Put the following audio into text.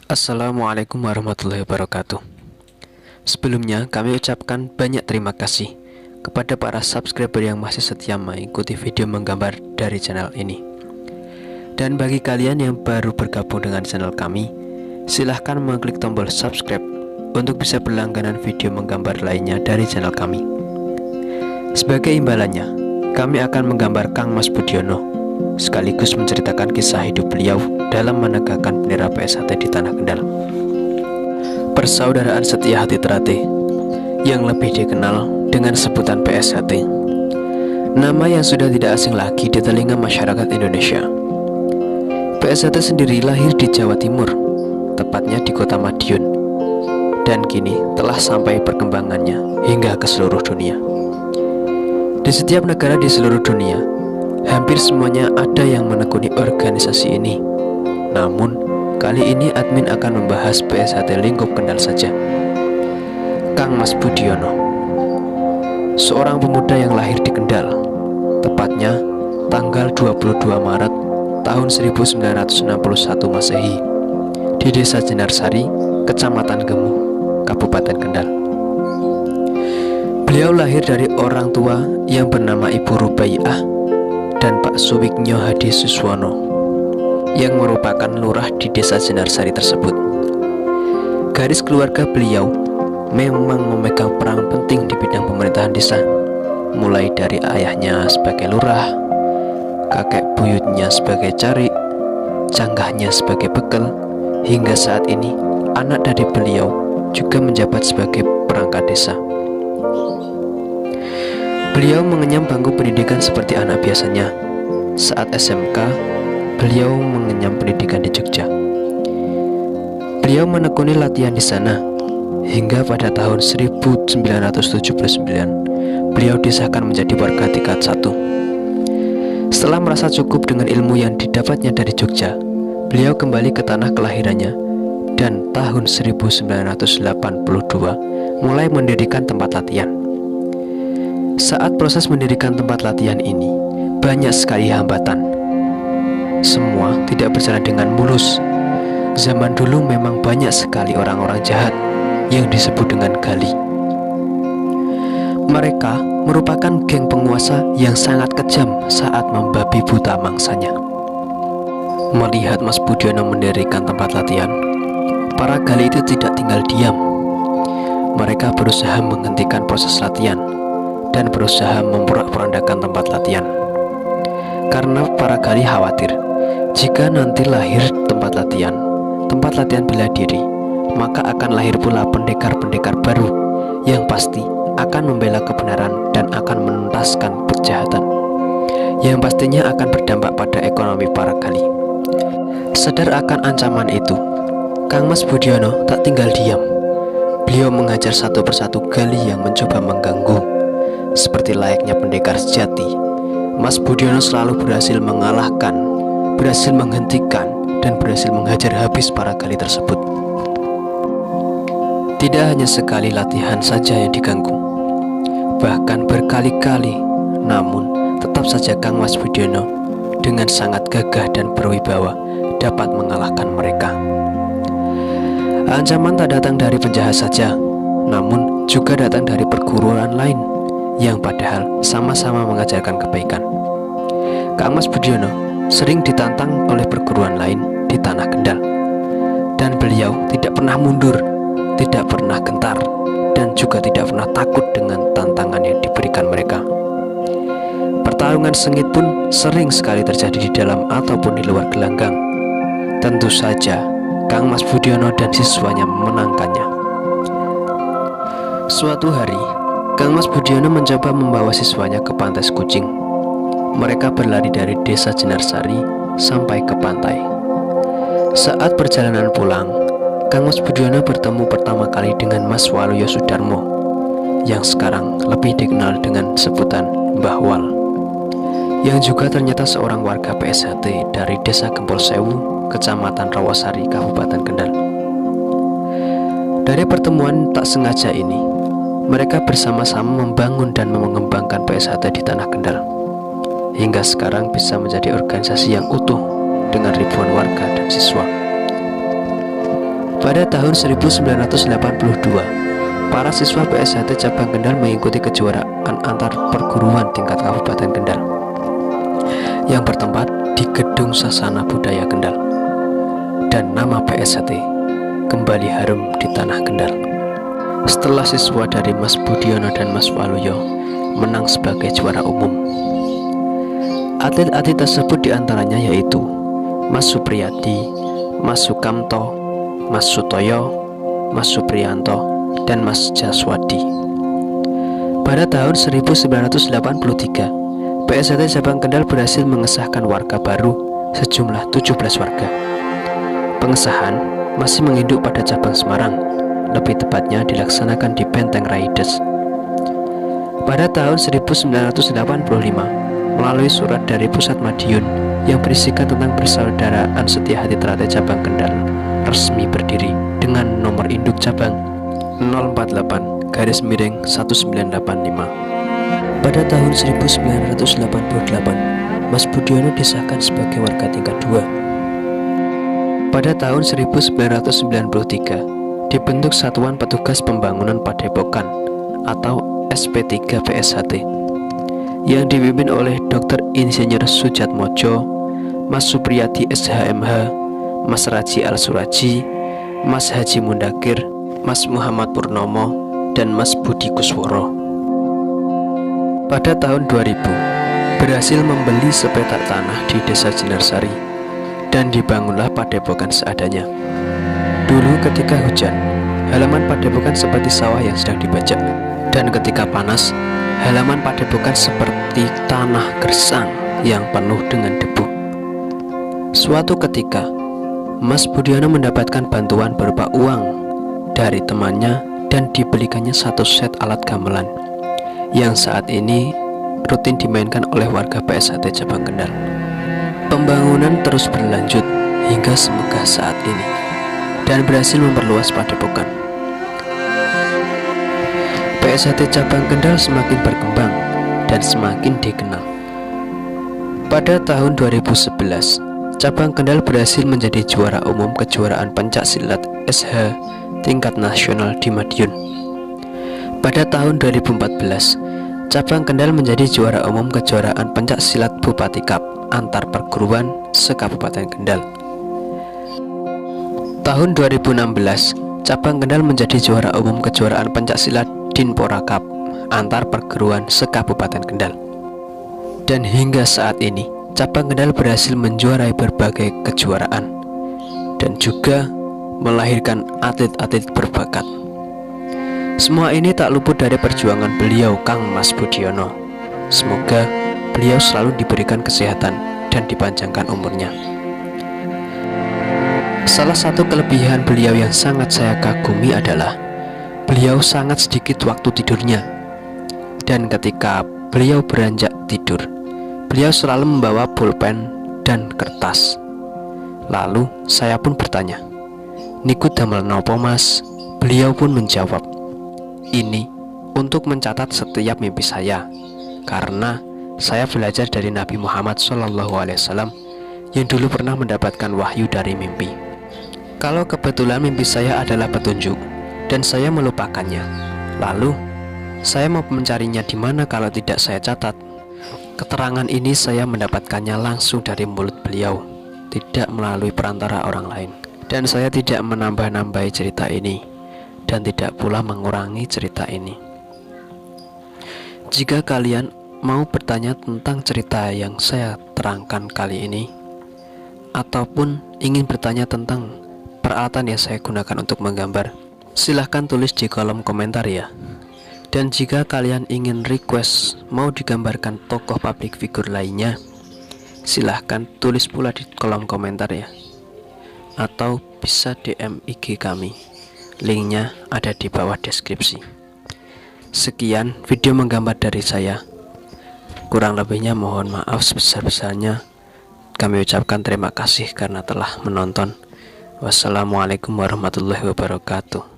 Assalamualaikum warahmatullahi wabarakatuh. Sebelumnya kami ucapkan banyak terima kasih kepada para subscriber yang masih setia mengikuti video menggambar dari channel ini. Dan bagi kalian yang baru bergabung dengan channel kami, silahkan mengklik tombol subscribe untuk bisa berlangganan video menggambar lainnya dari channel kami. Sebagai imbalannya, kami akan menggambar Kang Mas Budiono, sekaligus menceritakan kisah hidup beliau dalam menegakkan bendera PSHT di Tanah Kendal. Persaudaraan Setia Hati Terate, yang lebih dikenal dengan sebutan PSHT, nama yang sudah tidak asing lagi di telinga masyarakat Indonesia. PSHT sendiri lahir di Jawa Timur, tepatnya di kota Madiun, dan kini telah sampai perkembangannya hingga ke seluruh dunia. Di setiap negara di seluruh dunia, hampir semuanya ada yang menekuni organisasi ini. Namun, kali ini admin akan membahas PSHT lingkup Kendal saja. Kang Mas Budiono, seorang pemuda yang lahir di Kendal, tepatnya tanggal 22 Maret tahun 1961 Masehi, di Desa Jenarsari, Kecamatan Gemu, Kabupaten Kendal. Beliau lahir dari orang tua yang bernama Ibu Rubaiah dan Pak Suwiknyo Hadi Suswono, yang merupakan lurah di Desa Jenarsari tersebut. Garis keluarga beliau memang memegang peran penting di bidang pemerintahan desa, mulai dari ayahnya sebagai lurah, kakek buyutnya sebagai cari, canggahnya sebagai bekel, hingga saat ini anak dari beliau juga menjabat sebagai perangkat desa. Beliau mengenyam bangku pendidikan seperti anak biasanya. Saat SMK, beliau mengenyam pendidikan di Jogja. Beliau menekuni latihan di sana hingga pada tahun 1979 beliau disahkan menjadi warga tingkat 1. Setelah merasa cukup dengan ilmu yang didapatnya dari Jogja, beliau kembali ke tanah kelahirannya dan tahun 1982 mulai mendirikan tempat latihan. Saat proses mendirikan tempat latihan ini, banyak sekali hambatan. Semua tidak berjalan dengan mulus. Zaman dulu memang banyak sekali orang-orang jahat yang disebut dengan gali. Mereka merupakan geng penguasa yang sangat kejam saat membabi buta mangsanya. Melihat Mas Budiono mendirikan tempat latihan, para gali itu tidak tinggal diam. Mereka berusaha menghentikan proses latihan dan berusaha memporak-porandakan tempat latihan. Karena para gali khawatir, jika nanti lahir tempat latihan bela diri, maka akan lahir pula pendekar-pendekar baru yang pasti akan membela kebenaran dan akan menuntaskan kejahatan, yang pastinya akan berdampak pada ekonomi para gali. Sadar akan ancaman itu, Kang Mas Budiono tak tinggal diam. Beliau mengajar satu persatu gali yang mencoba mengganggu. Seperti layaknya pendekar sejati, Mas Budiono selalu berhasil mengalahkan, berhasil menghentikan, dan berhasil menghajar habis para gali tersebut. Tidak hanya sekali latihan saja yang diganggu, bahkan berkali-kali, namun tetap saja Kang Mas Budiono dengan sangat gagah dan berwibawa dapat mengalahkan mereka. Ancaman tak datang dari penjahat saja, namun juga datang dari perguruan lain yang padahal sama-sama mengajarkan kebaikan. Kang Mas Budiono sering ditantang oleh perguruan lain di Tanah Kendal, dan beliau tidak pernah mundur, tidak pernah gentar, dan juga tidak pernah takut dengan tantangan yang diberikan mereka. Pertarungan sengit pun sering sekali terjadi di dalam ataupun di luar gelanggang. Tentu saja Kang Mas Budiono dan siswanya memenangkannya. Suatu hari, Kang Mas Budiono mencoba membawa siswanya ke pantai Skucing. Mereka berlari dari Desa Jenarsari sampai ke pantai. Saat perjalanan pulang, Kang Mas Budiono bertemu pertama kali dengan Mas Waluyo Sudarmo, yang sekarang lebih dikenal dengan sebutan Mbah Wal, yang juga ternyata seorang warga PSHT dari Desa Gempol Sewu, Kecamatan Rawasari, Kabupaten Kendal. Dari pertemuan tak sengaja ini, mereka bersama-sama membangun dan mengembangkan PSHT di Tanah Kendal, hingga sekarang bisa menjadi organisasi yang utuh dengan ribuan warga dan siswa. Pada tahun 1982, para siswa PSHT Cabang Kendal mengikuti kejuaraan antar perguruan tingkat Kabupaten Kendal yang bertempat di Gedung Sasana Budaya Kendal, dan nama PSHT kembali harum di tanah Kendal setelah siswa dari Mas Budiono dan Mas Waluyo menang sebagai juara umum. Atlet-atlet tersebut diantaranya yaitu Mas Supriyadi, Mas Sukamto, Mas Sutoyo, Mas Supriyanto, dan Mas Jaswadi. Pada tahun 1983, PSHT Cabang Kendal berhasil mengesahkan warga baru sejumlah 17 warga. Pengesahan masih menginduk pada cabang Semarang, lebih tepatnya dilaksanakan di Benteng Raides. Pada tahun 1985, melalui surat dari Pusat Madiun yang berisikan tentang persaudaraan setia hati teratai Cabang Kendal resmi berdiri dengan nomor induk cabang 048-1985. Pada tahun 1988, Mas Budiono disahkan sebagai warga tingkat 2. Pada tahun 1993, dibentuk Satuan Petugas Pembangunan Padepokan atau SP3 PSHT yang dipimpin oleh Dr. Insinyur Sujatmojo, Mas Supriyadi SHMH, Mas Raji Al-Suraji, Mas Haji Mundakir, Mas Muhammad Purnomo, dan Mas Budi Kusworo. Pada tahun 2000, berhasil membeli sepetak tanah di Desa Jenarsari dan dibangunlah padepokan seadanya. Dulu ketika hujan, halaman padepokan seperti sawah yang sedang dibajak, dan ketika panas, halaman padepokan seperti tanah gersang yang penuh dengan debu. Suatu ketika, Mas Budiono mendapatkan bantuan berupa uang dari temannya dan dibelikannya satu set alat gamelan yang saat ini rutin dimainkan oleh warga PSHT Cabang Kendal. Pembangunan terus berlanjut hingga semegah saat ini dan berhasil memperluas padepokan. PSHT Cabang Kendal semakin berkembang dan semakin dikenal. Pada tahun 2011, Cabang Kendal berhasil menjadi juara umum kejuaraan pencak silat SH tingkat nasional di Madiun. Pada tahun 2014, Cabang Kendal menjadi juara umum kejuaraan pencak silat Bupati Cup antar perguruan se-Kabupaten Kendal. Tahun 2016, Cabang Kendal menjadi juara umum kejuaraan pencaksilat Dinpora Cup antar perguruan se-Kabupaten Kendal. Dan hingga saat ini, Cabang Kendal berhasil menjuarai berbagai kejuaraan dan juga melahirkan atlet-atlet berbakat. Semua ini tak luput dari perjuangan beliau, Kang Mas Budiono. Semoga beliau selalu diberikan kesehatan dan dipanjangkan umurnya. Salah satu kelebihan beliau yang sangat saya kagumi adalah beliau sangat sedikit waktu tidurnya. Dan ketika beliau beranjak tidur, beliau selalu membawa pulpen dan kertas. Lalu saya pun bertanya, "Niku damel nopo Mas?" Beliau pun menjawab, "Ini untuk mencatat setiap mimpi saya, karena saya belajar dari Nabi Muhammad SAW yang dulu pernah mendapatkan wahyu dari mimpi. Kalau kebetulan mimpi saya adalah petunjuk dan saya melupakannya, lalu saya mau mencarinya di mana kalau tidak saya catat? Keterangan ini saya mendapatkannya langsung dari mulut beliau, tidak melalui perantara orang lain. Dan saya tidak menambah-nambahi cerita ini dan tidak pula mengurangi cerita ini. Jika kalian mau bertanya tentang cerita yang saya terangkan kali ini, ataupun ingin bertanya tentang peralatan yang saya gunakan untuk menggambar, silahkan tulis di kolom komentar ya. Dan jika kalian ingin request mau digambarkan tokoh public figure lainnya, silahkan tulis pula di kolom komentar ya, atau bisa DM IG kami, linknya ada di bawah deskripsi. Sekian video menggambar dari saya, kurang lebihnya mohon maaf sebesar-besarnya. Kami ucapkan terima kasih karena telah menonton. Wassalamualaikum warahmatullahi wabarakatuh.